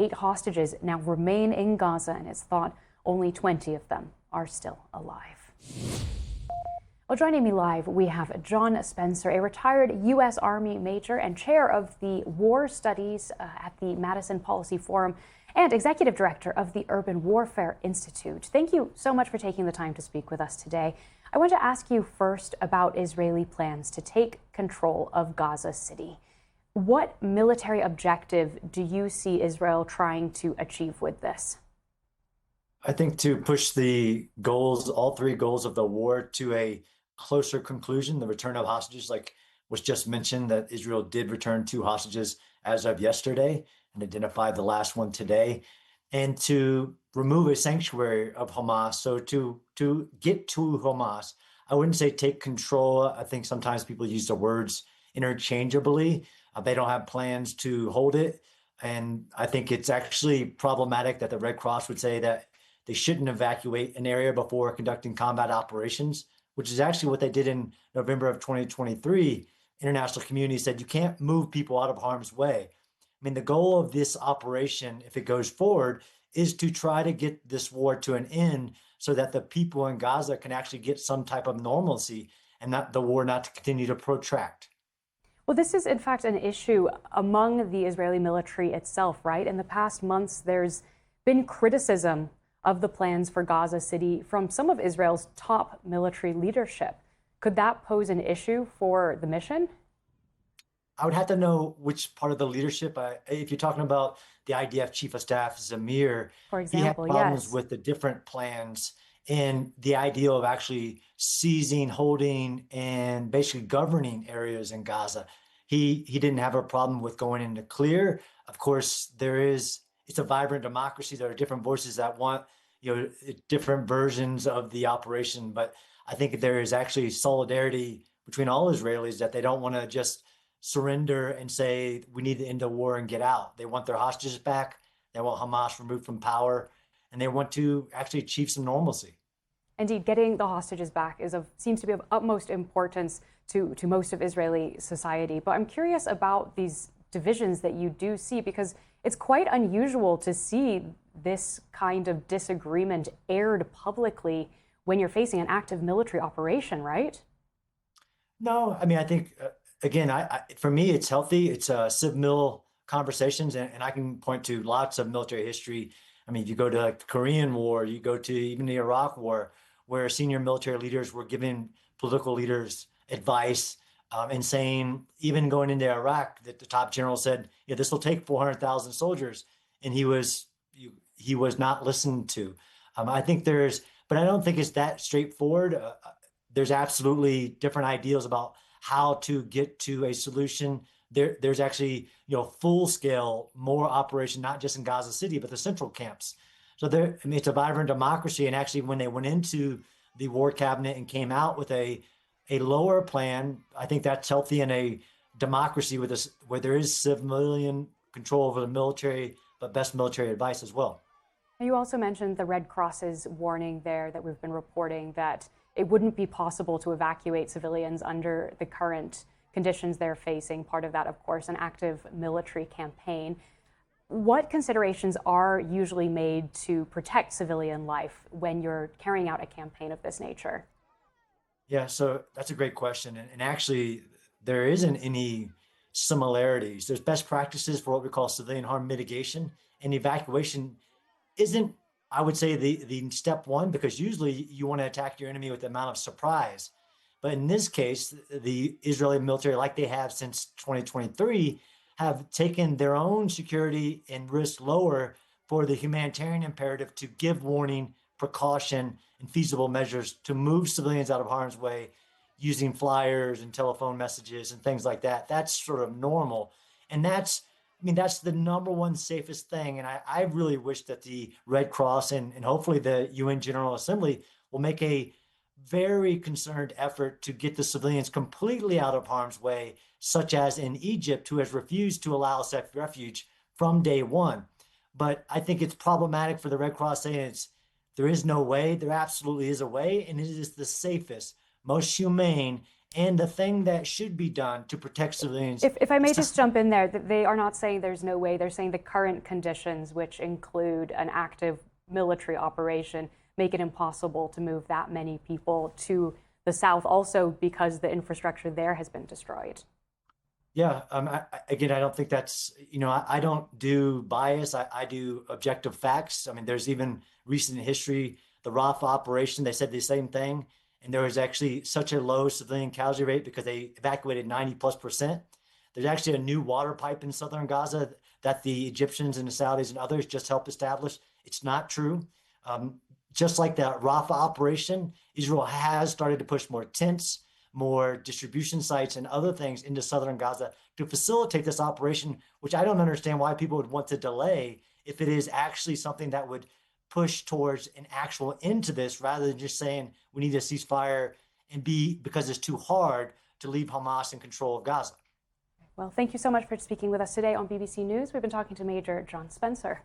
8 hostages now remain in Gaza, and it's thought only 20 of them are still alive. Well, joining me live, we have John Spencer, a retired U.S. Army major and chair of the War Studies at the Madison Policy Forum and executive director of the Urban Warfare Institute. Thank you so much for taking the time to speak with us today. I want to ask you first about Israeli plans to take control of Gaza City. What military objective do you see Israel trying to achieve with this? I think to push the goals, all three goals of the war to a closer conclusion, the return of hostages, like was just mentioned, that Israel did return 2 hostages as of yesterday and identified the last one today, and to remove a sanctuary of Hamas. So to get to Hamas, I wouldn't say take control. I think sometimes people use the words interchangeably. They don't have plans to hold it. And I think it's actually problematic that the Red Cross would say that they shouldn't evacuate an area before conducting combat operations, which is actually what they did in November of 2023. International community said you can't move people out of harm's way. I mean, the goal of this operation, if it goes forward, is to try to get this war to an end so that the people in Gaza can actually get some type of normalcy and not the war not to continue to protract. Well, this is in fact an issue among the Israeli military itself, right? In the past months, there's been criticism of the plans for Gaza City from some of Israel's top military leadership. Could that pose an issue for the mission? I would have to know which part of the leadership. If you're talking about the IDF Chief of Staff, Zamir, For he had example, problems yes. with the different plans and the idea of actually seizing, holding, and basically governing areas in Gaza. He didn't have a problem with going into clear. Of course, it's a vibrant democracy. There are different voices that want, different versions of the operation. But I think there is actually solidarity between all Israelis that they don't want to just surrender and say we need to end the war and get out. They want their hostages back. They want Hamas removed from power, and they want to actually achieve some normalcy. Indeed, getting the hostages back seems to be of utmost importance to most of Israeli society. But I'm curious about these divisions that you do see, because it's quite unusual to see this kind of disagreement aired publicly when you're facing an active military operation, right? No, I mean, I think again, for me, it's healthy. It's civ-mil conversations, and I can point to lots of military history. I mean, if you go to like the Korean War, you go to even the Iraq War, where senior military leaders were giving political leaders advice and saying, even going into Iraq, that the top general said, "Yeah, this will take 400,000 soldiers," and he was not listened to. I think but I don't think it's that straightforward. There's absolutely different ideas about how to get to a solution. There's actually, full scale, more operation, not just in Gaza City, but the central camps. So I mean, it's a vibrant democracy. And actually, when they went into the war cabinet and came out with a lower plan, I think that's healthy in a democracy where there is civilian control over the military, but best military advice as well. You also mentioned the Red Cross's warning there that we've been reporting that it wouldn't be possible to evacuate civilians under the current conditions they're facing. Part of that, of course, an active military campaign. What considerations are usually made to protect civilian life when you're carrying out a campaign of this nature? Yeah, so that's a great question. And actually, there isn't any similarities. There's best practices for what we call civilian harm mitigation, and evacuation isn't, I would say, the step one, because usually you want to attack your enemy with the amount of surprise. But in this case, the Israeli military, like they have since 2023, have taken their own security and risk lower for the humanitarian imperative to give warning, precaution, and feasible measures to move civilians out of harm's way using flyers and telephone messages and things like that. That's sort of normal. And that's the number one safest thing. And I really wish that the Red Cross and hopefully the UN General Assembly will make a very concerned effort to get the civilians completely out of harm's way, such as in Egypt, who has refused to allow safe refuge from day one. But I think it's problematic for the Red Cross saying there is no way. There absolutely is a way, and it is the safest, most humane, And the thing that should be done to protect civilians. If I may just jump in there, that they are not saying there's no way. They're saying the current conditions, which include an active military operation, make it impossible to move that many people to the south, also because the infrastructure there has been destroyed. Yeah, again, I don't think that's, I don't do bias. I do objective facts. I mean, there's even recent history, the Rafah operation, they said the same thing. And there was actually such a low civilian casualty rate because they evacuated 90+%. There's actually a new water pipe in southern Gaza that the Egyptians and the Saudis and others just helped establish. It's not true. Just like the Rafah operation, Israel has started to push more tents, more distribution sites, and other things into southern Gaza to facilitate this operation, which I don't understand why people would want to delay if it is actually something that would push towards an actual end to this rather than just saying we need a ceasefire and because it's too hard to leave Hamas in control of Gaza. Well, thank you so much for speaking with us today on BBC News. We've been talking to Major John Spencer.